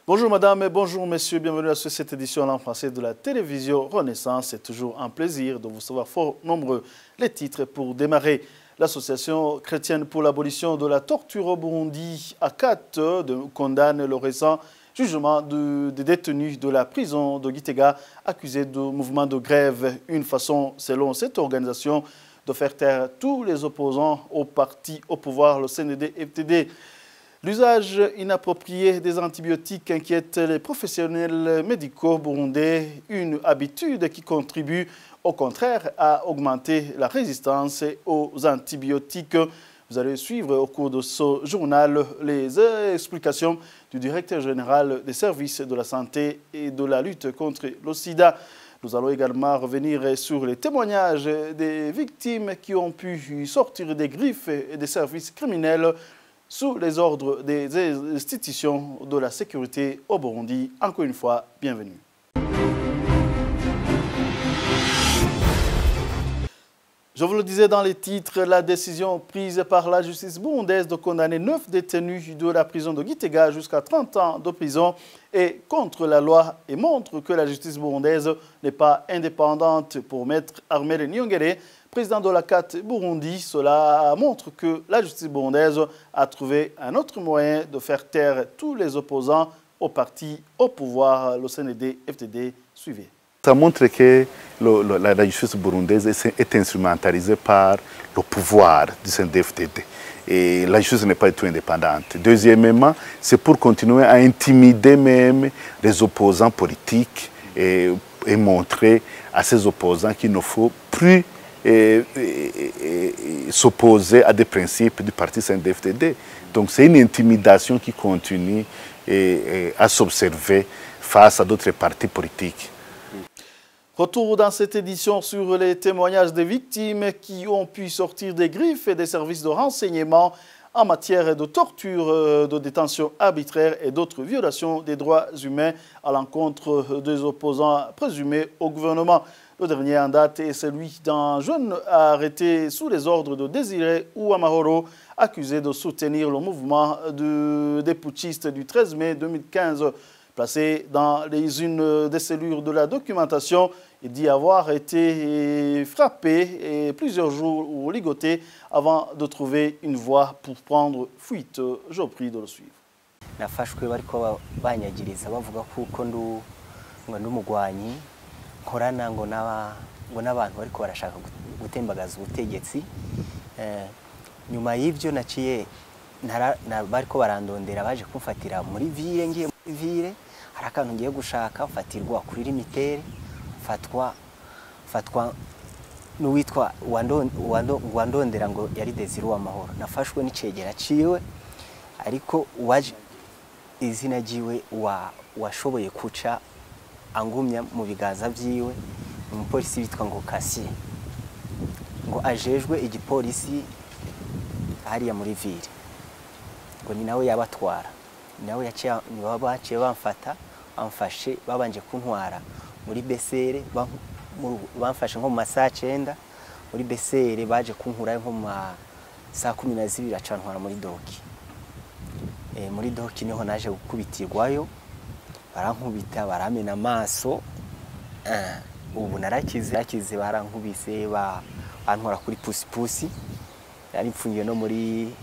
Bonjour madame et bonjour messieurs, bienvenue à cette édition en langue française de la télévision Renaissance. C'est toujours un plaisir de vous savoir fort nombreux les titres pour démarrer. L'association chrétienne pour l'abolition de la torture au Burundi, ACAT, condamne le récent jugement des détenus de la prison de Gitega accusés de mouvement de grève. Une façon, selon cette organisation, de faire taire tous les opposants au parti au pouvoir, le CNDD-FDD. L'usage inapproprié des antibiotiques inquiète les professionnels médicaux burundais, une habitude qui contribue au contraire à augmenter la résistance aux antibiotiques. Vous allez suivre au cours de ce journal les explications du directeur général des services de la santé et de la lutte contre le sida. Nous allons également revenir sur les témoignages des victimes qui ont pu sortir des griffes et des services criminels sous les ordres des institutions de la sécurité au Burundi. Encore une fois, bienvenue. Je vous le disais dans les titres, la décision prise par la justice burundaise de condamner 9 détenus de la prison de Gitega jusqu'à 30 ans de prison est contre la loi et montre que la justice burundaise n'est pas indépendante. Pour Maître Armel Nyongere, président de la CAT Burundi, cela montre que la justice burundaise a trouvé un autre moyen de faire taire tous les opposants au parti au pouvoir, le CNDD-FDD. Suivez. Ça montre que la justice burundaise est instrumentalisée par le pouvoir du CNDD-FDD. Et la justice n'est pas du tout indépendante. Deuxièmement, c'est pour continuer à intimider même les opposants politiques et montrer à ces opposants qu'il ne faut plus s'opposer à des principes du parti CNDD-FDD. Donc c'est une intimidation qui continue à s'observer face à d'autres partis politiques. Retour dans cette édition sur les témoignages des victimes qui ont pu sortir des griffes et des services de renseignement en matière de torture, de détention arbitraire et d'autres violations des droits humains à l'encontre des opposants présumés au gouvernement. Le dernier en date est celui d'un jeune arrêté sous les ordres de Désiré Uwamahoro, accusé de soutenir le mouvement des putschistes du 13 mai 2015. Placé dans une des cellules de la documentation, il dit avoir été frappé et plusieurs jours ou ligoté avant de trouver une voie pour prendre fuite. Je vous prie de le suivre. Nafashwe bariko banyagiriza bavuga kuko ndumugwanyi nkorana ngo n'abantu bariko barashaka gutembagaza ubutegetsi. Nyuma y'ivyo naciye bariko barandondera baje kumfatira muri ville, ngiye muri ville hari akantu ngiye gushaka mfatirwa kuri limitere fatwa n'uwitwa wandondera ngo yari Désiré Uwamahoro. Nafashwe n'icegera ciwe ariko waje izina jiwe washoboye kuca angumya mu biganza vyiwe umupolisi bitwa ngo Kasi ngo ajejwe igipolisi hariya muri ville ngo ni nawe yabatwara, nawe baciye bamfata bamfashe babanje kuntwara muri besere bamfashe nko mu masaha 9 muri besere baje kunkura nko mu saa 12 acantwara muri doki. Muri doki niho naje gukubitirwayo barankubita baramena amaso. Ubu narakize barankubise bantwara kuri pusi yari mfungiye no muri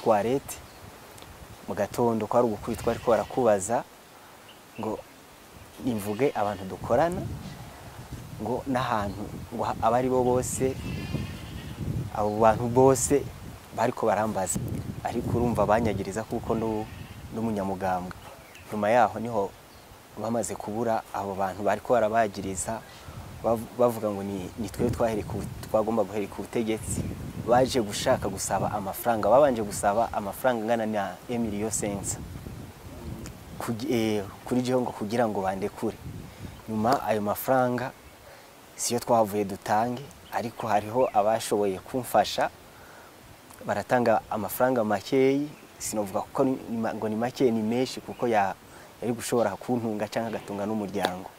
toilette. Mu gatondo kwari ugukubitwa ariko barakubaza ngo nimvuge abantu dukorana ngo n'ahantu ngo abari bo bose abo bantu bose bariko barambaza ariko urumva banyagiriza kuko n'umunyamugambwe. Nyuma yaho niho bamaze kubura abo bantu bariko barabagiriza bavuga ngo ni twe twagomba guhereka ubutegetsi. Baje gushaka gusaba amafaranga, babanje gusaba amafaranga ngana na Emilio Sensa kuri Jongo kugira ngo bandekure. Nyuma ayo mafaranga siyo twavuye dutange ariko hariho abashoboye kumfasha baratanga amafaranga makeyi. Sinovuga kuko ngo ni make ni menshi kuko yari gushobora kuntunga cyangwa gatunga n'umuryango.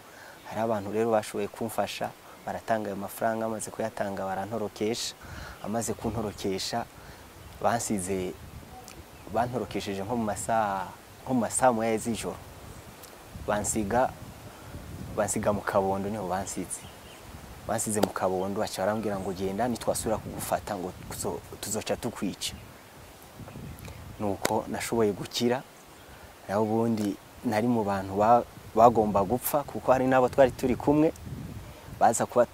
Hari abantu rero bashoboye kumfasha baratanga ayo mafaranga, amaze kuyatanga barantorokesha. Amaze kuntorokesha bantorokesheje nko mu masaha nko mu masaha moya z'ijoro bansiga mu Kabondo, niho bansize mu Kabondo, baca barambwira ngo genda nitwasubira kugufata ngo tuzoca tukwica. Nuko nashoboye gukira, naho ubundi nari mu bantu bagomba gupfa kuko hari nabo twari turi kumwe baza kuba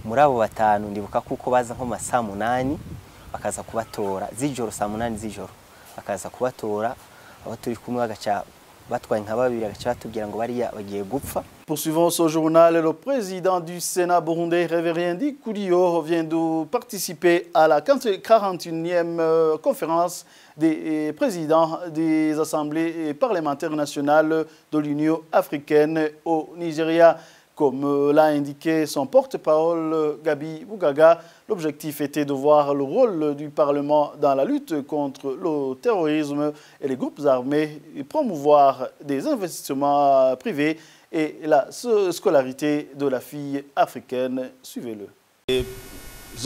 muri abo batanu ndibuka kuko baza nko masaha 8 bakaza kubatora z'ijoro, saa 8 z'ijoro bakaza kubatora, abo turi kumwe bagaca batwaye nka babiri bagaca batubwira ngo bariya bagiye gupfa. Poursuivant ce journal, le président du Sénat burundais, Révérend Ndikuriyo, vient de participer à la 41e conférence des présidents des assemblées parlementaires nationales de l'Union africaine au Nigeria. Comme l'a indiqué son porte-parole Gabi Bougaga, l'objectif était de voir le rôle du Parlement dans la lutte contre le terrorisme et les groupes armés et promouvoir des investissements privés et la scolarité de la fille africaine. Suivez-le. Les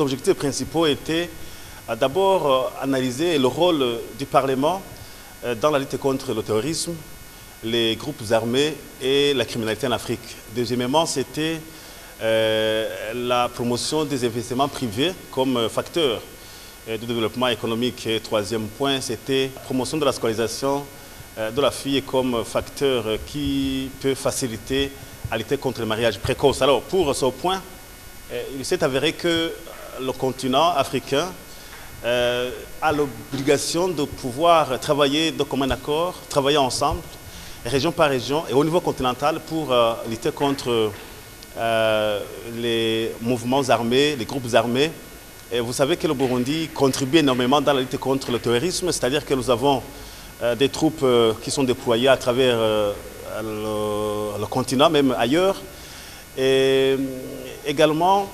objectifs principaux étaient d'abord analyser le rôle du Parlement dans la lutte contre le terrorisme, les groupes armés et la criminalité en Afrique. Deuxièmement, c'était la promotion des investissements privés comme facteur de développement économique. Et troisième point, c'était la promotion de la scolarisation de la fille comme facteur qui peut faciliter à lutter contre le mariage précoce. Alors, pour ce point, il s'est avéré que le continent africain a l'obligation de pouvoir travailler de commun accord, travailler ensemble, région par région et au niveau continental pour lutter contre les mouvements armés, les groupes armés. Et vous savez que le Burundi contribue énormément dans la lutte contre le terrorisme, c'est-à-dire que nous avons des troupes qui sont déployées à travers le continent, même ailleurs. Et également,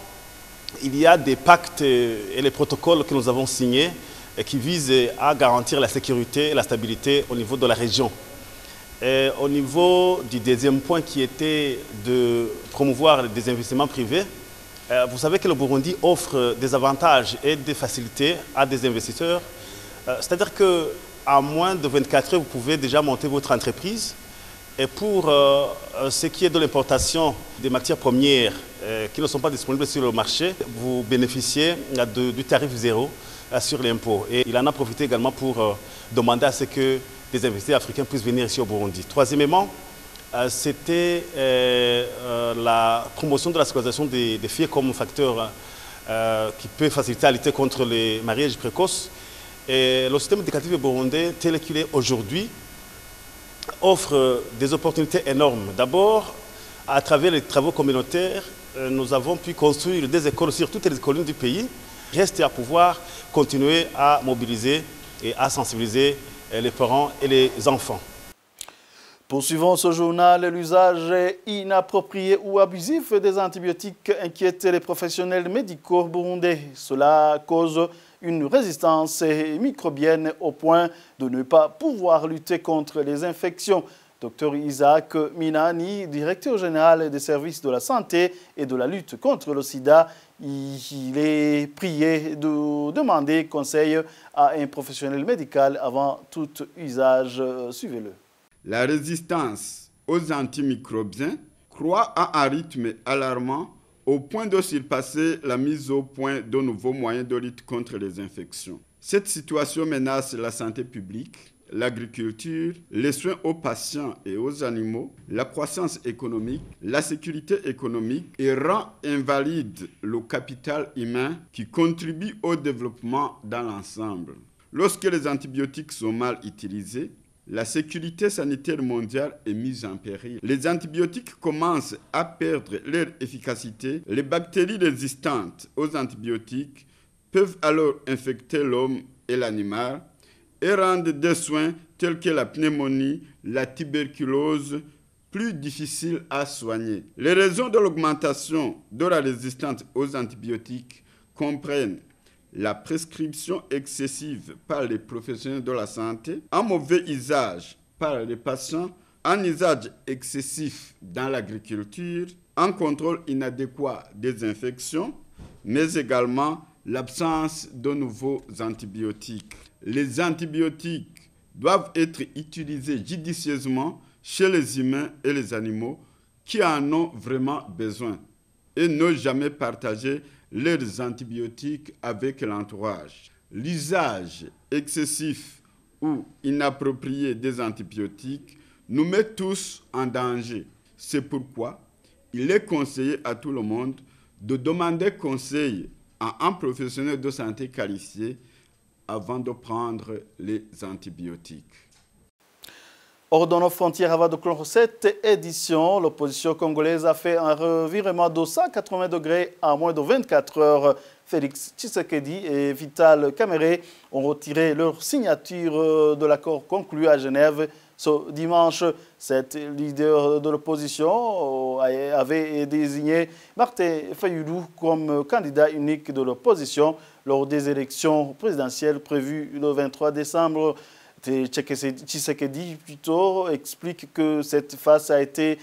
il y a des pactes et les protocoles que nous avons signés et qui visent à garantir la sécurité et la stabilité au niveau de la région. Et au niveau du deuxième point qui était de promouvoir des investissements privés, vous savez que le Burundi offre des avantages et des facilités à des investisseurs. C'est-à-dire qu'à moins de 24 heures, vous pouvez déjà monter votre entreprise. Et pour ce qui est de l'importation des matières premières qui ne sont pas disponibles sur le marché, vous bénéficiez du tarif zéro sur l'impôt. Et il en a profité également pour demander à ce que des investisseurs africains puissent venir ici au Burundi. Troisièmement, c'était la promotion de la scolarisation des filles comme facteur qui peut faciliter la lutte contre les mariages précoces. Et le système éducatif burundais tel qu'il est aujourd'hui offre des opportunités énormes. D'abord, à travers les travaux communautaires, nous avons pu construire des écoles sur toutes les collines du pays. Reste à pouvoir continuer à mobiliser et à sensibiliser les parents et les enfants. Poursuivons ce journal, l'usage inapproprié ou abusif des antibiotiques inquiète les professionnels médicaux burundais. Cela cause une résistance microbienne au point de ne pas pouvoir lutter contre les infections. Dr Isaac Minani, directeur général des services de la santé et de la lutte contre le sida, il est prié de demander conseil à un professionnel médical avant tout usage. Suivez-le. La résistance aux antimicrobiens croît à un rythme alarmant au point de surpasser la mise au point de nouveaux moyens de lutte contre les infections. Cette situation menace la santé publique, l'agriculture, les soins aux patients et aux animaux, la croissance économique, la sécurité économique et rend invalide le capital humain qui contribue au développement dans l'ensemble. Lorsque les antibiotiques sont mal utilisés, la sécurité sanitaire mondiale est mise en péril. Les antibiotiques commencent à perdre leur efficacité. Les bactéries résistantes aux antibiotiques peuvent alors infecter l'homme et l'animal et rendre des soins tels que la pneumonie, la tuberculose plus difficiles à soigner. Les raisons de l'augmentation de la résistance aux antibiotiques comprennent la prescription excessive par les professionnels de la santé, un mauvais usage par les patients, un usage excessif dans l'agriculture, un contrôle inadéquat des infections, mais également l'absence de nouveaux antibiotiques. Les antibiotiques doivent être utilisés judicieusement chez les humains et les animaux qui en ont vraiment besoin et ne jamais partager leurs antibiotiques avec l'entourage. L'usage excessif ou inapproprié des antibiotiques nous met tous en danger. C'est pourquoi il est conseillé à tout le monde de demander conseil à un professionnel de santé qualifié avant de prendre les antibiotiques. Hors de nos frontières, avant de clore cette édition, l'opposition congolaise a fait un revirement de 180 degrés en moins de 24 heures. Félix Tshisekedi et Vital Kamerhe ont retiré leur signature de l'accord conclu à Genève ce dimanche. Cette leader de l'opposition avait désigné Martin Fayulu comme candidat unique de l'opposition lors des élections présidentielles prévues le 23 décembre. Tshisekedi plutôt explique que cette phase a été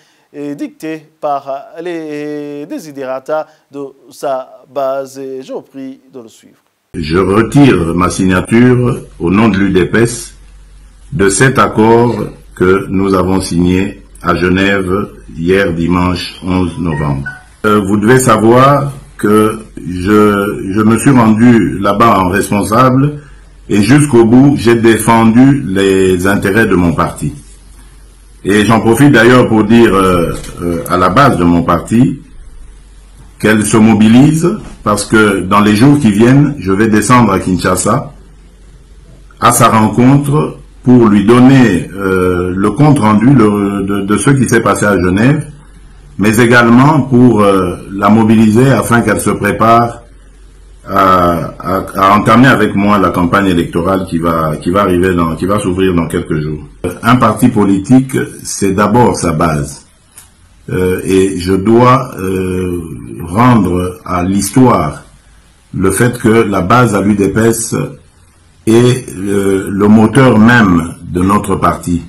dictée par les desiderata de sa base. Je vous prie de le suivre. Je retire ma signature au nom de l'UDPS de cet accord que nous avons signé à Genève hier dimanche 11 novembre. Vous devez savoir que je me suis rendu là-bas en responsable et jusqu'au bout, j'ai défendu les intérêts de mon parti. Et j'en profite d'ailleurs pour dire à la base de mon parti qu'elle se mobilise parce que dans les jours qui viennent, je vais descendre à Kinshasa à sa rencontre pour lui donner le compte-rendu de ce qui s'est passé à Genève, mais également pour la mobiliser afin qu'elle se prépare à entamer avec moi la campagne électorale qui va s'ouvrir dans quelques jours. Un parti politique, c'est d'abord sa base. Et je dois rendre à l'histoire le fait que la base à l'UDPS est le moteur même de notre parti.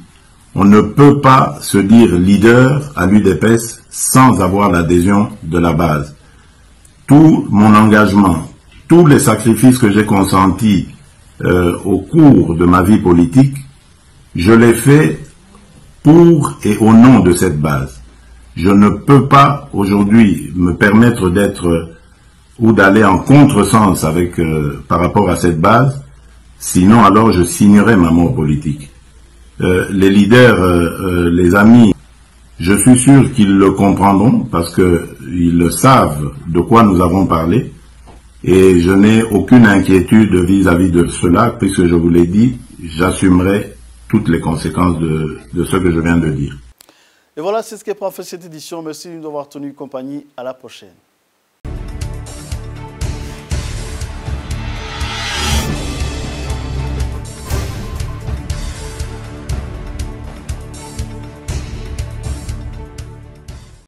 On ne peut pas se dire leader à l'UDPS sans avoir l'adhésion de la base. Tout mon engagement, tous les sacrifices que j'ai consentis au cours de ma vie politique, je les fais pour et au nom de cette base. Je ne peux pas aujourd'hui me permettre d'être ou d'aller en contresens avec par rapport à cette base, sinon alors je signerai ma mort politique. Les leaders, les amis, je suis sûr qu'ils le comprendront parce qu'ils savent de quoi nous avons parlé. Et je n'ai aucune inquiétude vis-à-vis de cela, puisque je vous l'ai dit, j'assumerai toutes les conséquences de ce que je viens de dire. Et voilà, c'est ce qui est pour cette édition. Merci d'avoir tenu compagnie. À la prochaine.